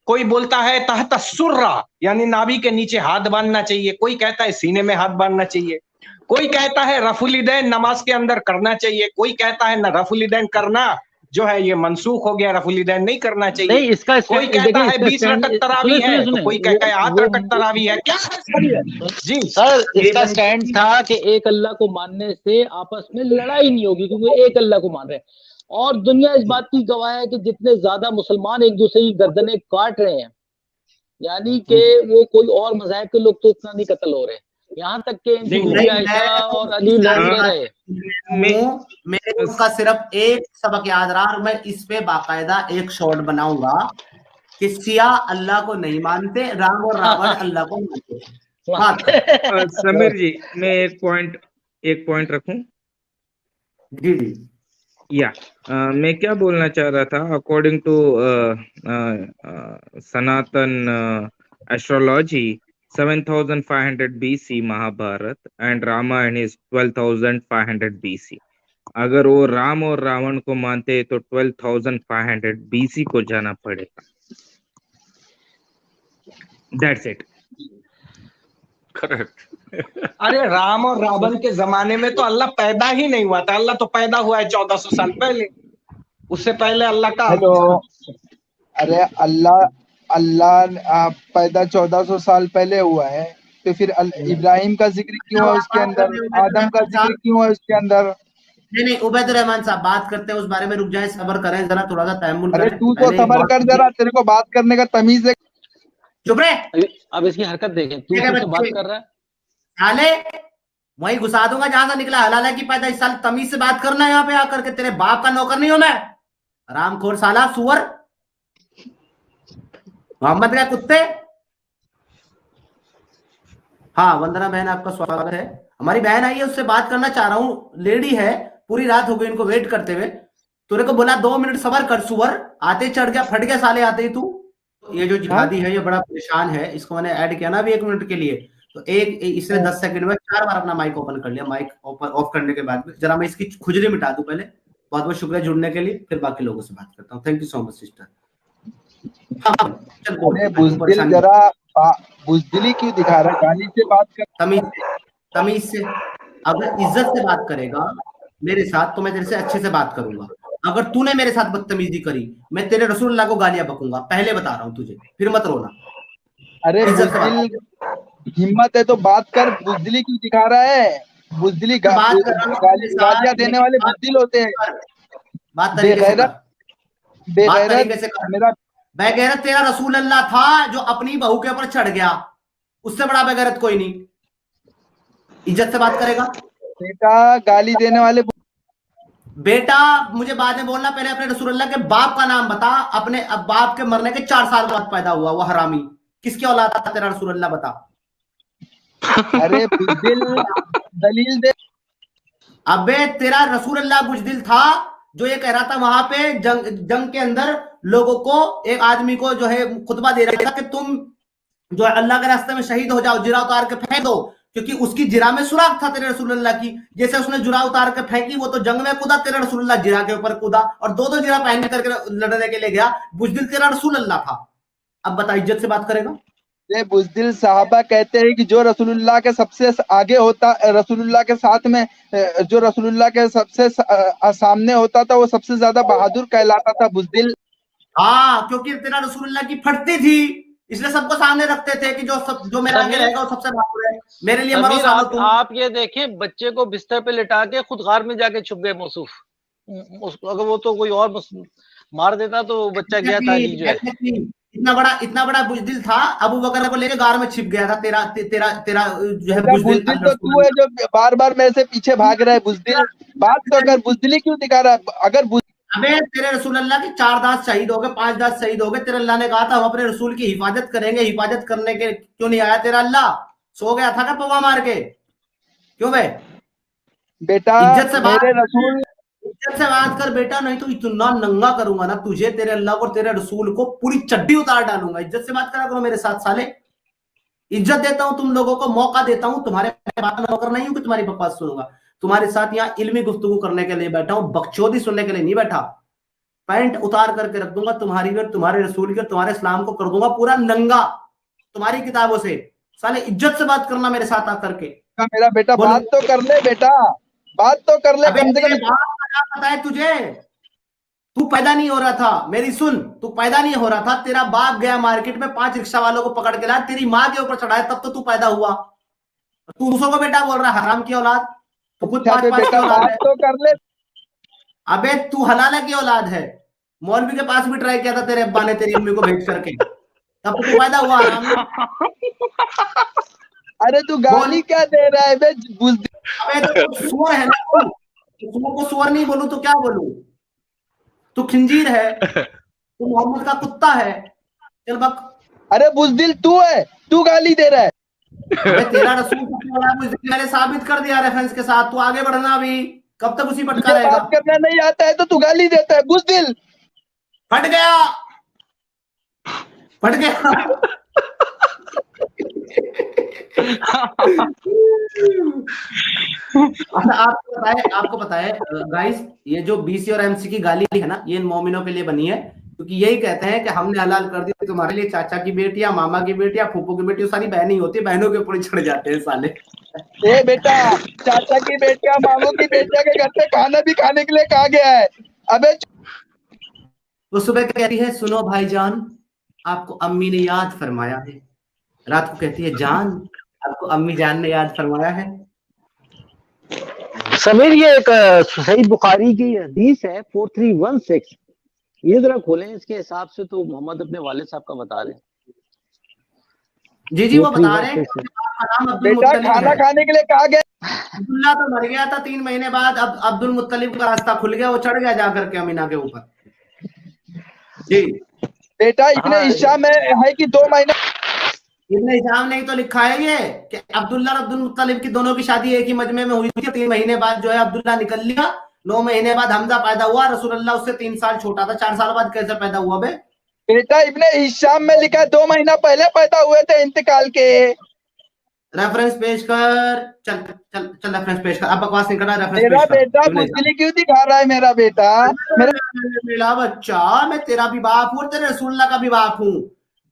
कोई बोलता है तहत सुर्रा यानी नाभि के नीचे हाथ बांधना चाहिए, कोई कहता है सीने में हाथ बांधना चाहिए, कोई कहता है रफुलिदैन नमाज के अंदर करना चाहिए, कोई कहता है न रफुलिदैन करना जो है ये मनसूख हो गया, रफुलिदैन नहीं करना चाहिए। नहीं, इसका कोई कहता है 20 रकत तरावी है, तो कोई कहता है 8 रकत तरावी है। क्या जी सर, इसका स्टैंड था कि एक अल्लाह को मानने से आपस में लड़ाई नहीं होगी, क्योंकि एक अल्लाह को मान रहे हैं। और दुनिया इस बात की गवाह है कि जितने ज्यादा मुसलमान एक दूसरे की गर्दनें काट रहे हैं, यानी कि वो कोई और मज़ाहिब के लोग तो इतना नहीं कत्ल हो रहे, यहाँ तक के बीबी आयशा और अली लड़ रहे। मेरे को उसका सिर्फ एक सबक याद रहा, और मैं इस पे बाकायदा एक शॉर्ट बनाऊंगा कि सिया अल्लाह को नहीं मानते, राम और रावण अल्लाह को मानते। समीर जी, मैं एक पॉइंट रखूं? जी जी या मैं क्या बोलना चाह रहा था, according to Sanatan astrology 7500 BC Mahabharata and Ramayana is 12500 BC। अगर वो राम और रावण को मानते तो 12500 BC को जाना पड़ेगा। That's it. करेक्ट। अरे राम और रावण के जमाने में तो अल्लाह पैदा ही नहीं हुआ था, अल्लाह तो पैदा हुआ है 1400 साल पहले, उससे पहले अल्लाह का। हेलो, अरे अल्लाह पैदा 1400 साल पहले हुआ है, तो फिर इब्राहिम का जिक्र क्यों है उसके अंदर, आदम का जिक्र क्यों है उसके अंदर? नहीं उबैद रहमान साहब बात करते हैं उस बारे में, रुक जाए, सब्र करें जरा, थोड़ा सा तहम्मुल करें। अरे तू तो सब्र कर जरा, तेरे को बात करने का तमीज है। चुप रहे। अब इसकी हरकत देखें, तू तो बात कर रहा है, साले वही घुसा दूंगा जहां से निकला, हलाला की पैदा। इस साल तमीज से बात करना है यहाँ पे आकर के, तेरे बाप का नौकर नहीं हूं मैं, रामखोर साला सुअर, मोहम्मद का कुत्ते। हाँ वंदना बहन आपका स्वागत है, हमारी बहन आई है, उससे बात करना चाह रहा हूँ, लेडी है, पूरी रात हो गई इनको वेट करते हुए। तूने को बोला 2 मिनट सबर कर सुअर, आते चढ़ गया, फट गया साले आते ही तू। ये जो जिहादी है ये बड़ा परेशान है, इसको मैंने ऐड किया ना अभी 1 मिनट के लिए, तो इसने 10 सेकंड में 4 बार अपना माइक ओपन कर लिया। माइक ऑफ करने के बाद जरा मैं इसकी खुजली मिटा दूं पहले। बहुत बहुत शुक्रिया जुड़ने के लिए, फिर बाकी लोगों से बात करता हूँ। Thank you so much sister. बुज़दिल जरा बुज़दिली क्यों दिखा रहा है, गाली से बात कर, तमीज से। अगर इज्जत से बात करेगा मेरे साथ तो मैं तेरे से अच्छे से बात करूंगा, अगर तूने मेरे साथ बदतमीजी करी मैं तेरे रसूलुल्लाह को गालियां बकूंगा, पहले बता रहा हूँ तुझे, फिर मत रोना। अरे बुज़दिल हिम्मत है तो बात कर, बुज़दिली क्यों दिखा रहा है? बुज़दिली गालियां देने वाले बुज़दिल होते हैं। बात बेगैरत मेरा बेगैरत तेरा रसूल अल्लाह था जो अपनी बहू के ऊपर चढ़ गया, उससे बड़ा बेगैरत कोई नहीं। इज्जत से बात करेगा बेटा, गाली देने वाले बेटा मुझे बाद में बोलना, पहले अपने रसूलुल्लाह के बाप का नाम बता, अपने बाप के मरने के 4 साल बाद पैदा हुआ वो हरामी, किसकी औलाद था तेरा रसूलुल्लाह बता। अरे बुज़दिल दलील दे। अबे तेरा रसूलुल्लाह बुज़दिल था जो ये कह रहा था वहां पे जंग के अंदर लोगों को, एक आदमी को जो है खुतबा दे रहा था कि तुम जो है अल्लाह के रास्ते में शहीद हो जाओ, जिरा उतार के फेंक दो, क्योंकि उसकी जिरा में सुराख था तेरे रसूलुल्लाह की। जैसे उसने जुरा उतार के फेंकी, वो तो जंग में कूदा, तेरा रसूलुल्लाह जिरा के ऊपर कूदा और 2-2 जिरा पहन करके लड़ने के लिए गया। बुज़दिल तेरा रसूलुल्लाह था। अब बता, इज्जत से बात करेगा? ये बुज़दिल साहबा कहते हैं कि जो रसूलुल्लाह के सबसे आगे होता, रसूलुल्लाह के साथ में जो रसूलुल्लाह के सबसे सामने होता था वो सबसे ज्यादा बहादुर कहलाता था बुज़दिल। हाँ, क्योंकि तेरा रसूलुल्लाह की फटती थी, इसलिए सबको सामने रखते थे कि जो मेरा आगे रहेगा वो सबसे बहादुर है, मेरे लिए मरो सालो तुम। आप ये देखें, बच्चे को बिस्तर पे लिटा के खुद गार में जाके छुप गए मौसूफ। अगर वो तो कोई और मार देता तो बच्चा गया था जो है। इतना बड़ा बुज़दिल था, अबू बकर को लेके गार में छिप गया था। तेरा जो है बुज़दिल तो तू है जो बार बार मेरे से पीछे भाग रहा है। बुज़दिल बात तो अगर बुज़दिली क्यों दिखा रहा है? अगर अबे तेरे रसूलुल्लाह के 4 दांत शहीद हो गए, 5 दांत शहीद हो गए, तेरे अल्लाह ने कहा था हम अपने रसूल की हिफाजत करेंगे, हिफाजत करने के क्यों नहीं आया तेरा अल्लाह? सो गया था क्या पवा मार के? क्यों बे? बेटा इज्जत से मेरे रसूल, इज्जत से बात कर बेटा, नहीं तो इतना नंगा करूंगा ना तुझे, तेरे अल्लाह और तेरे रसूल को पूरी चड्डी उतार डालूंगा। इज्जत से बात करा करो मेरे साथ साले। इज्जत देता हूं तुम लोगों को, मौका देता हूं, तुम्हारे बात नौकर नहीं हूं कि तुम्हारी बकवास सुनूंगा। तुम्हारे साथ यहाँ इल्मी गुफ्तगू करने के लिए बैठा हूं, बकचोदी सुनने के लिए नहीं बैठा। पैंट उतार करके रख दूंगा तुम्हारी और तुम्हारे रसूल की और तुम्हारे इस्लाम को कर दूंगा पूरा नंगा तुम्हारी किताबों से। साले इज्जत से बात करना मेरे साथ आकर के। मेरा बेटा बोलो। बात तो कर ले बेटा, बात तो कर ले अबे कम से तेरे कम। बाप का क्या पता है तुझे? तू पैदा नहीं हो रहा था, मेरी सुन, तू पैदा नहीं हो रहा था, तेरा बाप गया मार्केट में 5 रिक्शा वालों को पकड़ के लाया, तेरी माँ के ऊपर चढ़ाया, तब तो तू पैदा हुआ। तू दूसरों को बेटा बोल रहा है, हराम की औलाद। तू खुद 5 की बेटा औलाद बात है। तो कर ले। अबे तू हलाला की औलाद है। मौलवी के पास भी ट्राई किया था तेरे अब्बा ने तेरी अम्मी को भेज करके, तब तो तू पैदा हुआ हराम। अरे तू गाली क्या दे रहा है बे? अबे तो सुअर है ना तू, सुअर को सुअर नहीं बोलूं तो क्या बोलूं? तू खिंजीर है, तू मोहम्मद का कुत्ता है। चल बक। अरे बुजदिल तू है, तू गाली दे रहा है। अबे तेरा रसूल मैंने साबित कर दिया रेफरेंस के साथ, तू आगे बढ़ना भी, कब तक उसी पटका रहेगा? बात करना नहीं आता है तो तू गाली देता है बुजदिल। फट गया, फट गया। अच्छा आपको पता है गाइस, ये जो बीसी और एमसी की गाली है ना, ये इन मोमिनों के लिए बनी है, क्योंकि यही कहते हैं कि हमने हलाल कर दिया तुम्हारे लिए चाचा की बेटियां, मामा की बेटियां, फूफू की बेटी, सारी बहन ही होती, बहनों के ऊपर ही चढ़ जाते हैं साले। ए बेटा, चाचा की बेटियां, मामू की बेटियां के घर से खाना भी खाने के लिए कहा गया है। अबे वो सुबह कहती है सुनो भाईजान, आपको अम्मी ने याद फरमाया है। रात को कहती है जान, आपको अम्मी जान ने याद फरमाया है। समीर ये एक सही बुखारी की हदीस है 4316, ये जरा खोलें, इसके हिसाब से तो मोहम्मद अपने वालिद साहब का बता रहे हैं। जी वो बता रहे हैं। बेटा खाना खाने के लिए कहा गया। अब्दुल्ला तो मर गया था 3 महीने बाद, अब अब्दुल मुत्तलिब का रास्ता खुल गया, वो चढ़ गया जाकर के अमीना के ऊपर। जी बेटा इतने ईशा में है कि 2 महीने, इब्न हिशाम ने तो लिखा है ये कि अब्दुल्ला और अब्दुल मुत्तलिब की दोनों की शादी एक ही मजमे में हुई थी। 3 महीने बाद जो है अब्दुल्ला निकल लिया, 9 महीने बाद हमजा पैदा हुआ। रसूलुल्लाह उससे 3 साल छोटा था, 4 साल बाद कैसे पैदा हुआ बे? बेटा इब्ने हिशाम में लिखा है 2 महीना पहले पैदा हुए थे इंतकाल के। रेफरेंस पेश कर, चल रेफरेंस पेश कर। अब बकवास नहीं करना, रेफरेंस मेरा पेश कर। बेटा मुश्किल क्यों दिखा रहा है मेरा बेटा? मेरा बच्चा, मैं तेरा भी बाप हूँ, तेरे रसूलुल्लाह का भी बाप हूँ।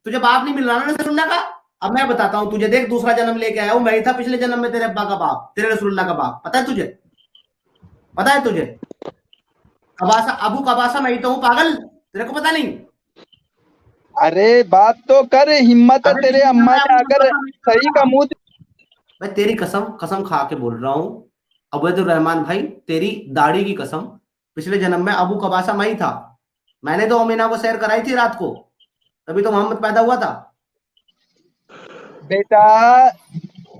तुझे बाप नहीं मिल रहा ना रसूलुल्लाह का? अब मैं बताता हूँ तुझे, देख दूसरा जन्म लेके आया हूँ, मैं ही था पिछले जन्म में तेरे अब्बा का बाप, तेरे रसूलुल्लाह का बाप। पता है तुझे? पता है तुझे? कबासा, अबू कबासा मैं ही तो हूँ पागल, तेरे को पता नहीं? अरे बात तो कर, हिम्मत है तेरे अम्मा ने अगर सही का मुंह। मैं तेरी कसम खा के बोल रहा हूँ अबूदुर रहमान भाई, तेरी दाढ़ी की कसम, पिछले जन्म में अबू कबासा मैं ही था। मैंने तो अमीना को सैर कराई थी रात को, तभी तो मोहम्मद पैदा हुआ था। बेटा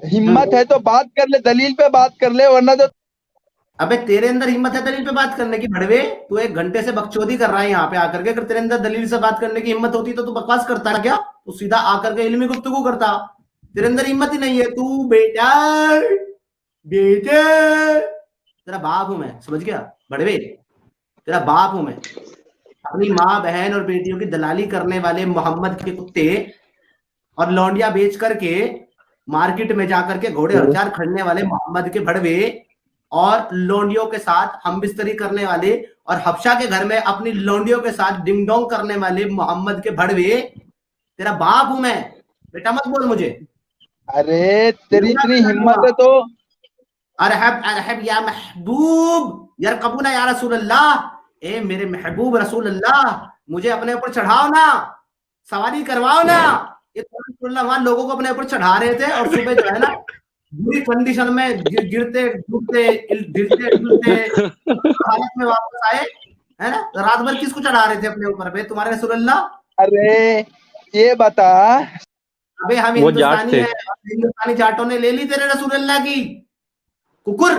हिम्मत है तो बात कर ले, दलील पे बात कर ले, वरना तो। अबे तेरे अंदर हिम्मत है दलील पे बात करने की भड़वे? तू 1 घंटे से बकचोदी कर रहा है यहाँ पे आकर के। अगर तेरे अंदर दलील से बात करने की हिम्मत होती तो तू बकवास करता क्या? तू सीधा आकर के इल्मी गुफ्तगू करता। तेरे अंदर हिम्मत ही नहीं है। तू बेटा तेरा बाप हूं मैं, समझ गया भड़वे? तेरा बाप हूं मैं। अपनी माँ बहन और बेटियों की दलाली करने वाले मोहम्मद के कुत्ते और लौंडिया बेच करके मार्केट में जाकर के घोड़े हथियार खड़ने वाले मोहम्मद के भड़वे, और लौंडियों के साथ हम बिस्तरी करने वाले और हफ्शा के घर में अपनी लौंडियों के साथ डिंग डोंग करने वाले मोहम्मद के भड़वे, तेरा बाप हूं मैं। बेटा मत बोल मुझे। अरे तेरी इतनी हिम्मत है तो। अरहब या महबूब यार कबूना या रसूलल्लाह, ए मेरे महबूब रसूलल्लाह, मुझे अपने ऊपर चढ़ाओ ना, सवारी करवाओ ना। ये वहां लोगों को अपने ऊपर चढ़ा रहे थे और सुबह जो है ना बुरी कंडीशन में गिरते हालत में वापस आए, है ना? रात भर किसको चढ़ा रहे थे अपने ऊपर? तुम्हारे रसूलल्लाह। अरे ये बता, अबे हम हिंदुस्तानी है, हिंदुस्तानी जाटों ने ले ली तेरे रसूलल्लाह की कुकुर।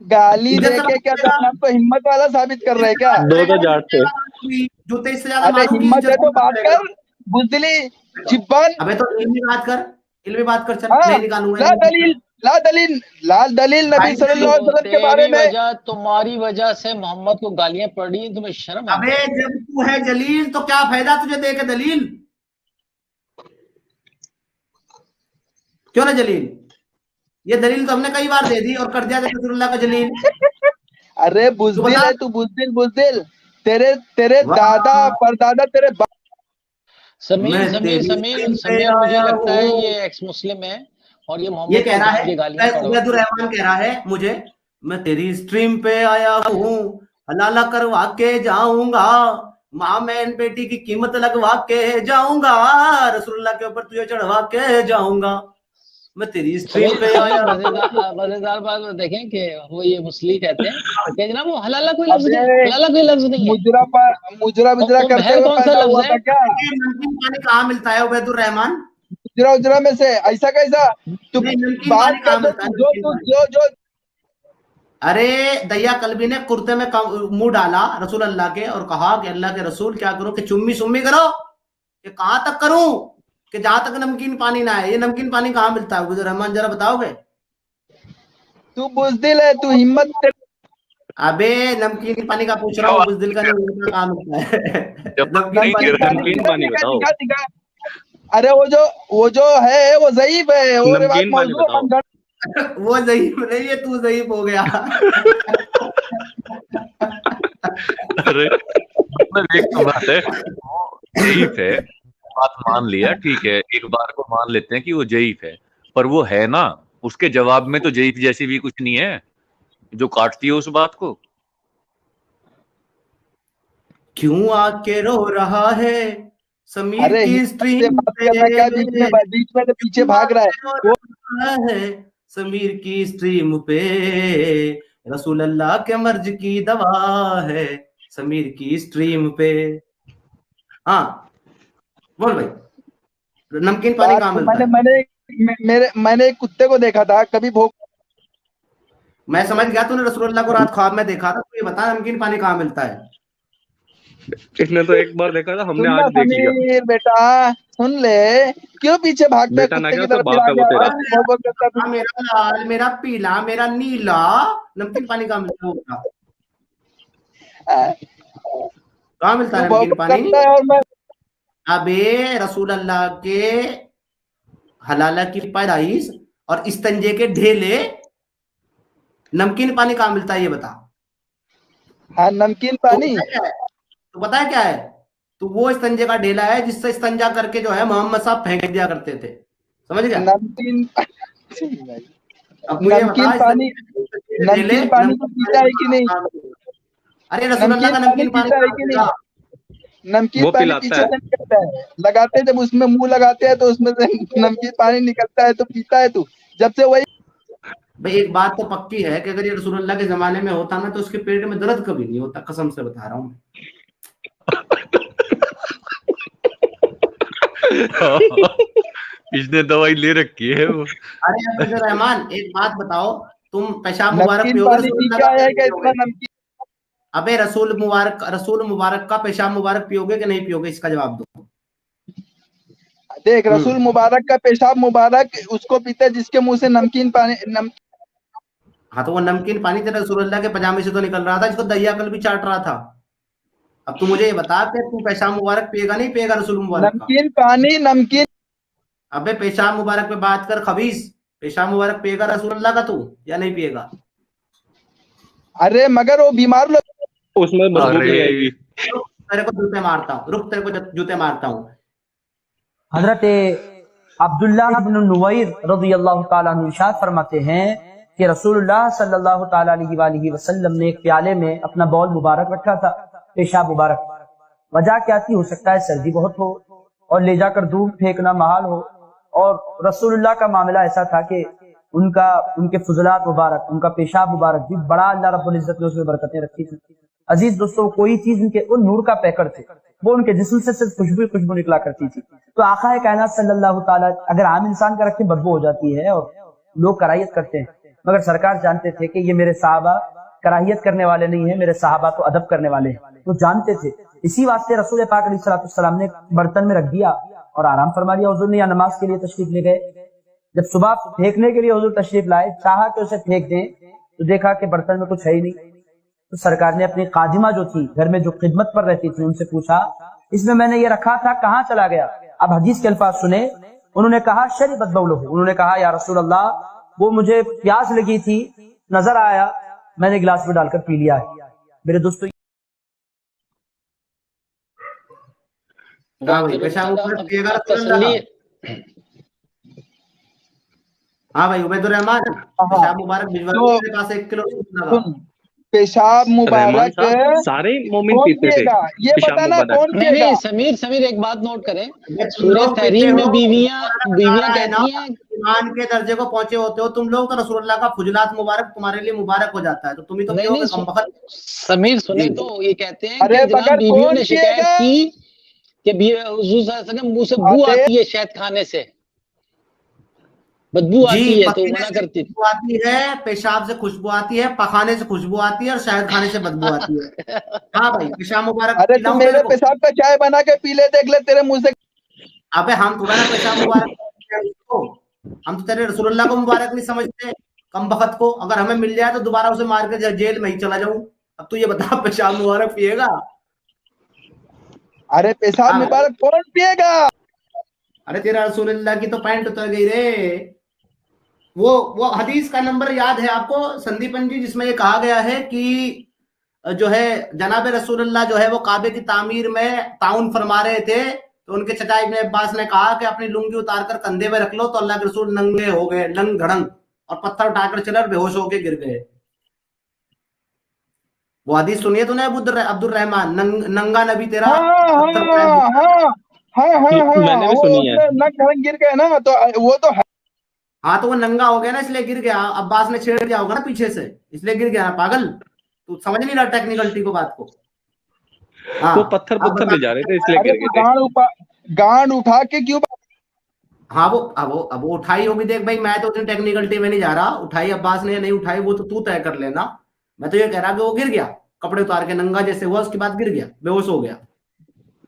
गाली दे के क्या करना? तो हिम्मत वाला साबित कर रहे क्या? 2 जाट थे। जूते इससे ज्यादा अरे हिम्मत है तो बात कर, बुजदिली चिब्बान। अबे तो इल्मी बात कर, इल्मी बात कर। चल नहीं निकालूंगा। ला दलील नबी सल्लल्लाहु अलैहि वसल्लम के बारे में। तुम्हारी वजह से मोहम्मद को गालियां पड़ रही हैं, तुम्हें शर्म? अबे जब तू है जलील तो क्या फायदा तुझे दे के दलील? क्यों ना जलील? ये दलील तो हमने कई बार दे दी और कर दिया रसूलुल्लाह का जलील। अरे बुजदिल है तू, बुजदिल तेरे दादा परदादा तेरे समीर मैं समीर तेरी समीर स्क्रीन पे समीर मुझे आया लगता है हूँ। ये एक्स मुस्लिम है और ये ये मोहम्मद कह रहा के है, गालियां पढ़ उबैदुर रहमान कह रहा है मुझे, मैं तेरी स्ट्रीम पे आया हूँ, हलाला करवा के जाऊंगा, माँ बहन बेटी की कीमत लगवा के जाऊंगा, रसूलुल्लाह के ऊपर तुझे चढ़वा के जाऊंगा, मैं तेरी स्ट्रीम समीर पे आया हूँ। मजेदार बात देखें कि वो ये मुस्लिम कहते हैं कि जनाब वो हलाला कोई लफ्ज नहीं, अबे हलाला कोई लफ्ज नहीं है। मुजरा वो करते बहर हुए कौन सा पैदा लफ्ज हुआ है? था क्या? ये नमकीन पानी कहाँ मिलता है उबैदुर रहमान? मुजरा में से ऐसा कैसा? तू नहीं, नमकीन बात पानी कहाँ कर मिलता है? जो नमकीन तू पानी, जो अरे दैया कल्बी ने कुर्ते में मुंह डाला रसूल अल्लाह के और कहा कि अल्लाह के रसूल क्या करूं, कि चुम्मी सुम्मी करो, कि कहां तक करूं, कि जहां तक नमकीन पानी ना है। ये नमकीन पानी कहाँ मिलता है उबैदुर रहमान, जरा बताओगे? तू बुजदिल है, तू हिम्मत अबे नमकीन पानी का पूछ रहा हूँ, बुज़दिल का नहीं, उनका कहाँ मिलता है? नमकीन पानी नमकीन कहाँ पानी मिलता है? दिखा दिखा दिखा। अरे वो जो है वो ज़ईफ है, वो रिवायत मौजू है मनगढ़। वो ज़ईफ नहीं है, तू ज़ईफ हो गया। अरे मतलब एक तो बात है, वो जईफ है, बात मान लिया, ठीक है, एक बार को मान लेते हैं कि वो जईफ है, पर वो है ना, उसके जवाब में तो जईफ जैसी भी कुछ नहीं है जो काटती है उस बात को। क्यों आके रो रहा है समीर अरे की हिम्मत से स्ट्रीम बात पे, करना क्या, बीच में तो पीछे भाग रहा है रो रहा है समीर की स्ट्रीम पे, रसूल अल्लाह के मर्ज की दवा है समीर की स्ट्रीम पे। हाँ बोल भाई, नमकीन पानी बात कहाँ को मिलता है? मैंने एक कुत्ते को देखा था, कभी भोग मैं समझ गया, तूने रसूलुल्लाह को रात ख्वाब में देखा था, तो ये बता नमकीन पानी कहाँ मिलता है? इसने तो एक बार देखा था, हमने सुनना आज देख लिया। समीर बेटा, सुन ले, क्यों पीछे भागता है बेटा ना कुत्ते क्या, की तरफ, तो फिर बाप है आगे वो तेरा। भोग करता तू। मेरा लाल, मेरा पीला, मेरा नीला, नमकीन पानी कहाँ मिलता होगा? कहाँ मिलता तू है भोग नमकीन पानी? करता है और मैं अबे रसूल अल्लाह के हलाला की पैदाइश और इस्तंजे के ढेले, नमकीन पानी कहाँ मिलता है ये बता। हाँ नमकीन पानी तो पता है क्या है, तो वो इस्तंजे का ढेला है जिससे इस्तंजा करके जो है मोहम्मद साहब फेंक दिया करते थे, समझ गया? नमकीन अब तू ये नमकीन बता, पानी नमकीन पानी को पीता है कि नहीं? अरे रसूल अल्लाह का नमकीन पानी पीता है कि नहीं? नमकीन वो पानी पिलाता पीछे है। से निकलता है, लगाते जब उसमें मुंह लगाते हैं तो उसमें से नमकीन पानी निकलता है, तो पीता है तू जब से वही। भाई एक बात तो पक्की है कि अगर ये रसूलुल्लाह के जमाने में होता ना तो उसके पेट में दर्द कभी नहीं होता, कसम से बता रहा हूँ। इसने दवाई ले रखी है वो। अरे अब्दुल रहमान एक बात बताओ, तुम पेशाब मुबारक नमकीन पियोगे पानी पी रसूलुल्लाह के का आया है नहीं क्या पियोगे? इतना नमकीन? अबे रसूल मुबारक का पेशाब मुबारक पियोगे कि नहीं पियोगे, इसका जवाब दो। देख, रसूल मुबारक का पेशाब मुबारक उसको पीते हैं जिसके मुंह से नमकीन पानी हाँ तो वो नमकीन पानी तेरे रसूलुल्लाह के पजामे से तो निकल रहा था, जिसको दहिया कल भी चाट रहा था। अब तू मुझे ये बता कि तू पेशाब मुबारक पिएगा नहीं पिएगा रसूल मुबारक का? नमकीन पानी नमकीन। अबे पेशाब मुबारक पे बात कर खबीस, पेशाब मुबारक पिएगा रसूलुल्लाह का तू या नहीं पिएगा? अरे मगर वो बीमार लोग उसमें बदबू नहीं आएगी। तेरे को जूते मारता हूँ, रुक तेरे को जूते मारता हूँ। हजरत अब्दुल्लाह इब्न नुवैर रज़ियल्लाहु ताला अन्हु इरशाद फरमाते हैं कि रसूलुल्लाह सल्लल्लाहु ताला अलैहि वसल्लम ने एक प्याले में अपना बौल मुबारक रखा था, पेशाब मुबारक। वजह क्या थी? हो सकता है सर्दी बहुत हो और ले जाकर दूर फेंकना महाल हो, और रसूलुल्लाह का मामला ऐसा था कि उनके फुजलात मुबारक, उनका पेशाब मुबारक भी बड़ा अल्लाह रब्बुल इज्जत ने उसमें बरकतें रखी थी। अजीज दोस्तों, कोई चीज उनके उन नूर का पैकर थे, वो उनके जिस्म से सिर्फ खुशबू निकला करती थी। तो आका है कायनात सल्लल्लाहु ताला, अगर आम इंसान का रखे बदबू हो जाती है और लोग कराहियत करते हैं, मगर सरकार जानते थे कि ये मेरे साहबा कराहियत करने वाले नहीं है, मेरे साहबा तो अदब करने वाले हैं, वो जानते थे। इसी वास्ते रसूल पाक अलैहिस्सलाम ने बर्तन में रख दिया और आराम फरमा लिया। हुजूर ने या नमाज के लिए तशरीफ ले गए, जब सुबह फेंकने के लिए हुजूर तशरीफ लाए, चाहा कि उसे फेंक दें तो देखा कि बर्तन में कुछ है ही नहीं। तो सरकार ने अपनी काजिमा जो थी घर में, जो खिदमत पर रहती थी, उनसे पूछा, इसमें मैंने ये रखा था कहाँ चला गया? अब हदीस के अल्फाज सुने, उन्होंने कहा शरीबत बौलहू, उन्होंने कहा या रसूल अल्लाह, वो मुझे प्यास लगी थी, नजर आया, मैंने गिलास में डालकर पी लिया है। मेरे दोस्तों हाँ भाई, पेशाब मुबारक पिएगा रसूलुल्लाह तसल्ली का। हाँ भाई, उबैदुर रहमान, पेशाब मुबारक भिजवा दो मेरे पास 1 किलो रसूलुल्लाह का। सुन, पेशाब रहमान मुबारक साहब सारे मोमिन कौन पीते थे पिएगा ये पेशाब बताना, मुबारक। कौन नहीं पिएगा? नहीं, समीर एक बात नोट करें, ये तुम सूरह लोग पीते तहरीम में हो, बीवियां तुम्हारा है ना, कहती हैं ईमान के दर्जे को पहुंचे होते हो तुम लोग, तो रसूलुल्लाह का फुजलात मुबारक तुम्हारे लिए मुबारक हो जाता है, तो तुम ही तो नहीं पियोगे नहीं कमबख्त। समीर सुने जी। तो ये कहते हैं अरे कि जनाब मगर बीवियों कौन ने शिकायत पिएगा? की कि हुजूर सल्लल्लाहु अलैहि वसल्लम मुंह से बू अरे आती है शहद खाने से, बदबू आती जी, है तो पसीने मना से करती खुशबू आती है, पेशाब से खुशबू आती है, पखाने से खुशबू आती है और शहद खाने से बदबू आती है। हाँ भाई, पेशाब मुबारक अरे तू पिलाऊं मेरे तेरे को? पेशाब का चाय बना के पी ले, देख ले तेरे मुंह से। अबे हम थोड़ा ना पेशाब मुबारक कहते हैं उसको, हम तो तेरे रसूलुल्लाह को मुबारक नहीं समझते कमबख्त को। अगर हमें मिल जाए तो दोबारा उसे मार के जेल में ही चला जाऊं। अब तू ये बता, पेशाब मुबारक पिएगा? अरे पेशाब हाँ भाई, मुबारक कौन पिएगा? अरे तेरा रसूलुल्लाह की तो पैंट उतर गई रे। वो हदीस का नंबर याद है आपको संदीपन जी, जिसमें ये कहा गया है कि जो है जनाब रसूलुल्लाह जो है वो काबे की तामीर में ताउन फरमा रहे थे, तो उनके चचा इब्ने अब्बास ने कहा कि अपनी लुंगी उतारकर कंधे में रख लो, तो अल्लाह के रसूल नंगे हो गए, लंग धड़ंग, और पत्थर उठाकर चले और बेहोश होके गिर गए। वो हदीस सुनिए तूने अब्दुल रहमान, नंगा नबी तेरा हाँ पत्थर उठाए हाँ हाँ हाँ हाँ हाँ, मैंने भी वो सुनी है। उसमें नंग धड़ंग गिर गए ना, तो वो तो है। हाँ, तो वो नंगा हो गया ना, इसलिए गिर गया। अब्बास ने छेड़ दिया होगा ना पीछे से, इसलिए गिर गया। पागल, तू समझ नहीं रहा टेक्निकलिटी को, बात को। हाँ, वो पत्थर अब पत्थर ले जा रहे थे इसलिए अरे गिर तू गए थे। गांड उठा के क्यों? हाँ, अब वो उठाई होगी। देख भाई, मैं तो उतनी टेक्निकलिटी में नहीं जा रहा, उठाई अब्बास ने या नहीं उठाई वो तो तू तय कर लेना। मैं तो ये कह रहा कि वो गिर गया, कपड़े उतार के नंगा जैसे हुआ, उसके बाद गिर गया, बेहोश हो गया।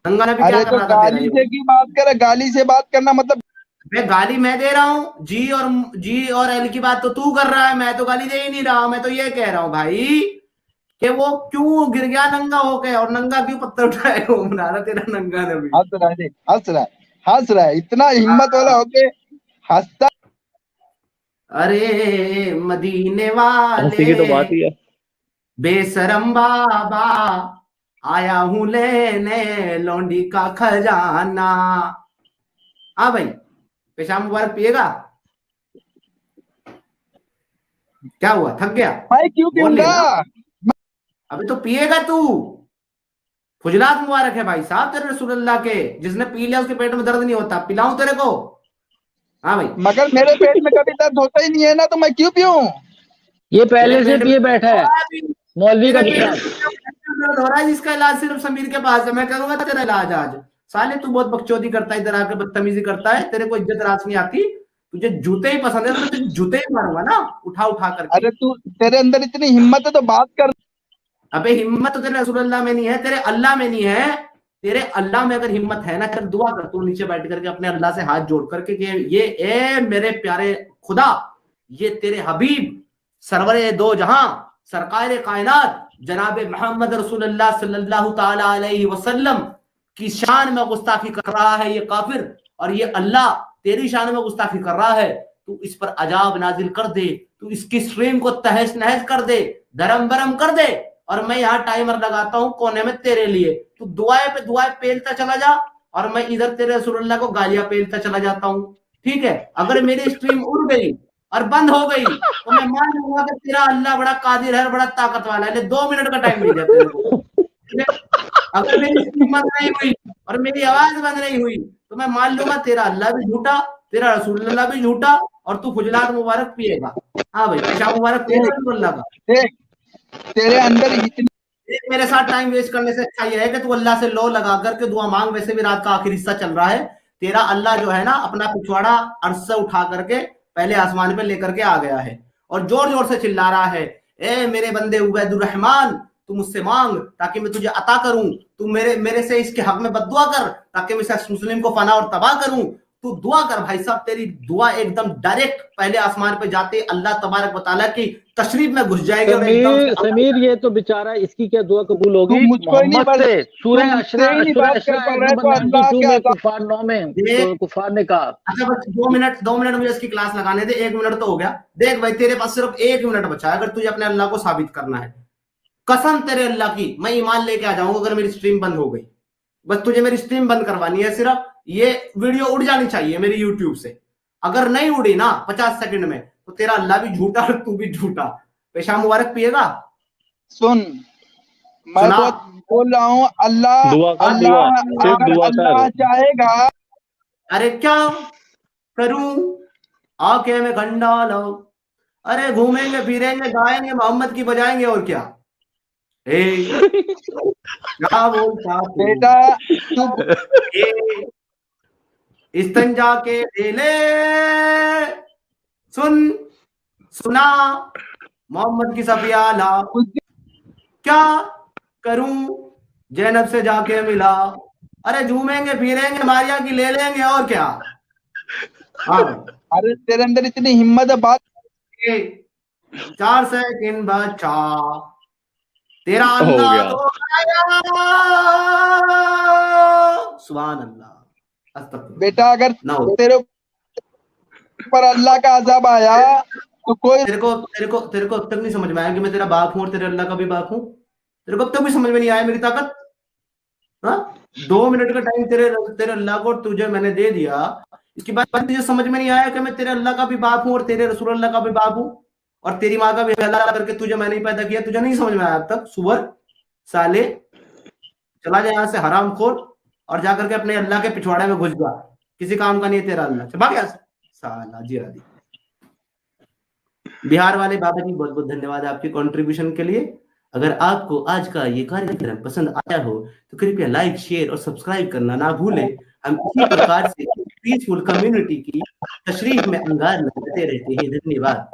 नंगा ने भी क्या अरे कर तो रहा था तेरा गाली ये? से की बात करे, गाली से बात करना मतलब? मैं गाली मैं दे रहा हूँ? जी और एल की बात तो तू कर रहा है, मैं तो गाली दे ही नहीं रहा। मैं तो ये कह रहा हूँ भाई कि वो क्यों गिर गया नंगा होके, और नंगा क्यों पत्थर उठाए वो बना रहा तेरा नंगा नबी। हंस रहा है, इतना हिम्मत वाला होके हंसता। अरे मदीने हंसी की तो बात ही वाले है। बेशरम बाबा, आया हूं लेने लौंडी का खजाना। हाँ भाई, पेशाब मुबारक पिएगा? क्या हुआ, थक गया? मैं क्यों बोल पीऊंगा? लेना। अभी तो पिएगा तू। फुजलात मुबारक है भाई साहब तेरे रसूलुल्लाह के, जिसने पी लिया उसके पेट में दर्द नहीं होता। पिलाऊं तेरे को? हाँ भाई, मगर मेरे पेट में कभी दर्द होता ही नहीं है ना, तो मैं क्यों पीऊं? ये पहले से पिए बैठा है मौलवी का तेरे बेटा। पेट में दर्द हो रहा है, जिसका इलाज सिर्फ समीर के पास है। मैं करूंगा तेरा इलाज आज। साले तू बहुत बकचोदी करता है, इधर आकर बदतमीजी करता है, तेरे को इज्जत राज नहीं आती। तुझे जूते ही पसंद है तो मैं तुझे जूते ही मारूंगा ना, उठा उठा करके। अरे तू, तेरे अंदर इतनी हिम्मत है तो बात कर। अबे हिम्मत तो तेरे रसूलुल्लाह में नहीं है, तेरे अल्लाह में नहीं है। तेरे अल्लाह में अगर हिम्मत है ना, चल दुआ कर तू नीचे बैठ करके अपने अल्लाह से हाथ जोड़ करके कि ये ए मेरे प्यारे खुदा, ये तेरे हबीब सरवरे दो जहां सरकार कायनात जनाब मोहम्मद रसूलुल्लाह सल्लल्लाहु ताला अलैहि वसल्लम की शान में गुस्ताखी कर रहा है ये काफिर, और ये अल्लाह तेरी शान में गुस्ताखी कर रहा है। तू इस पर अजाब नाजिल कर दे, तू इसकी स्ट्रीम को तहस नहस कर दे, धर्म बरम कर दे। और मैं यहाँ टाइमर लगाता हूँ कोने में तेरे लिए, तू दुआएं पे दुआएं पेलता चला जा, और मैं इधर तेरे रसूलुल्लाह को गालियां पेलता चला जाता हूँ। ठीक है? अगर मेरी स्ट्रीम उड़ गई और बंद हो गई तो मैं मान लूंगा कि तेरा अल्लाह बड़ा कादिर है, बड़ा ताकत वाला है। 2 मिनट का टाइम मिल जाता है। अगर मेरी स्ट्रीम बंद नहीं हुई और मेरी आवाज बंद नहीं हुई तो मैं मान लूंगा तेरा अल्लाह भी झूठा, तेरा रसूलुल्लाह भी झूठा, और तू फुजलात मुबारक पिएगा। हाँ भाई, पेशाब मुबारक पिएगा रसूलुल्लाह का? देख, तेरे अंदर इतनी मेरे साथ टाइम वेस्ट करने से अच्छा यह है कि तू अल्लाह से लो लगा करके दुआ मांग। वैसे भी रात का आखिरी हिस्सा चल रहा है, तेरा अल्लाह जो है ना अपना पिछवाड़ा अर्श से उठा करके पहले आसमान पे लेकर के आ गया है, और जोर जोर से चिल्ला रहा है, ए मेरे बंदे उबैदुर रहमान, तू मुझसे मांग ताकि मैं तुझे अता करूं। तू मेरे से इसके हक में बद्दुआ कर ताकि मैं इस मुस्लिम को फना और तबाह करूं। तू दुआ कर भाई साहब, तेरी दुआ एकदम डायरेक्ट पहले आसमान पे जाते अल्लाह तबारक व तआला की तशरीफ में घुस जाएगी। और एकदम समीर ये तो बेचारा, इसकी क्या दुआ कबूल होगी? मुझको नहीं मोहम्मद से सूरह अशरा नहीं बात कर पा रहा है तो अल्लाह 92 के में अता। कुफार 9 में तो कुफार ने कहा। अच्छा बस 2 मिनट मुझे इसकी क्लास लगाने दे। 1 मिनट तो हो गया। देख भाई, तेरे पास सिर्फ 1 मिनट बचा है अगर तुझे अपने अल्लाह को साबित करना है। कसम तेरे अल्लाह की, मैं ईमान लेके आ जाऊंगा अगर मेरी स्ट्रीम बंद हो गई। बस तुझे मेरी स्ट्रीम बंद करवानी है, सिर्फ ये वीडियो उड़ जानी चाहिए मेरी यूट्यूब से। अगर नहीं उड़ी ना 50 सेकंड में तो तेरा अल्लाह भी झूठा और तू भी झूठा। पेशाब मुबारक पिएगा? सुन, मैं सुना? बोल रहा हूँ, अल्लाह दुआ कर, अल्लाह दुआ, सिर्फ अगर दुआ अल्लाह कर। चाहेगा। अरे क्या करूं आके में खंडा लो, अरे घूमेंगे फिरेंगे गाएंगे मोहम्मद की बजाएंगे और क्या। क्या बोलता तू? बेटा तू इस्तंजा के डेले सुना मोहम्मद की सफियाला, क्या करूं जैनब से जाके मिला, अरे झूमेंगे फिरेंगे मारिया की ले लेंगे और क्या। हाँ अरे तेरे अंदर इतनी हिम्मत है, बात 4 सेकंड बचा, तेरा हो अल्लाह गया। तो आया। सुभान अल्लाह। अस्तगफिरुल्लाह। बेटा अगर ना हो। तेरे ऊपर अल्लाह का अज़ाब आया तो कोई तेरे को अब तक नहीं समझ में आया कि मैं तेरा बाप हूं और तेरे अल्लाह का भी बाप हूं? तेरे को अब तक भी समझ में नहीं आया मेरी ताकत? हाँ, 2 मिनट का टाइम तेरे अल्लाह को तुझे मैंने दे दिया, इसके बाद तुझे समझ में नहीं आया कि मैं तेरे अल्लाह का भी बाप हूं और तेरे रसूल अल्लाह का भी बाप हूं और तेरी माँ का भी अल्लाह करके तुझे मैंने ही पैदा किया? तुझे नहीं समझ में आया अब तक? सुअर साले, चला जा यहाँ से हरामखोर, और जाकर के अपने अल्लाह के पिछवाड़े में घुस जा, किसी काम का नहीं है तेरा अल्लाह। चल गया साला जी राधी। बिहार वाले बाबा जी बहुत बहुत धन्यवाद आपके कंट्रीब्यूशन के लिए। अगर आपको आज का ये कार्यक्रम पसंद आया हो तो कृपया लाइक, शेयर और सब्सक्राइब करना ना भूलें। हम इसी प्रकार से पीसफुल कम्युनिटी की तशरीफ में अंगार लगाते रहते हैं। धन्यवाद।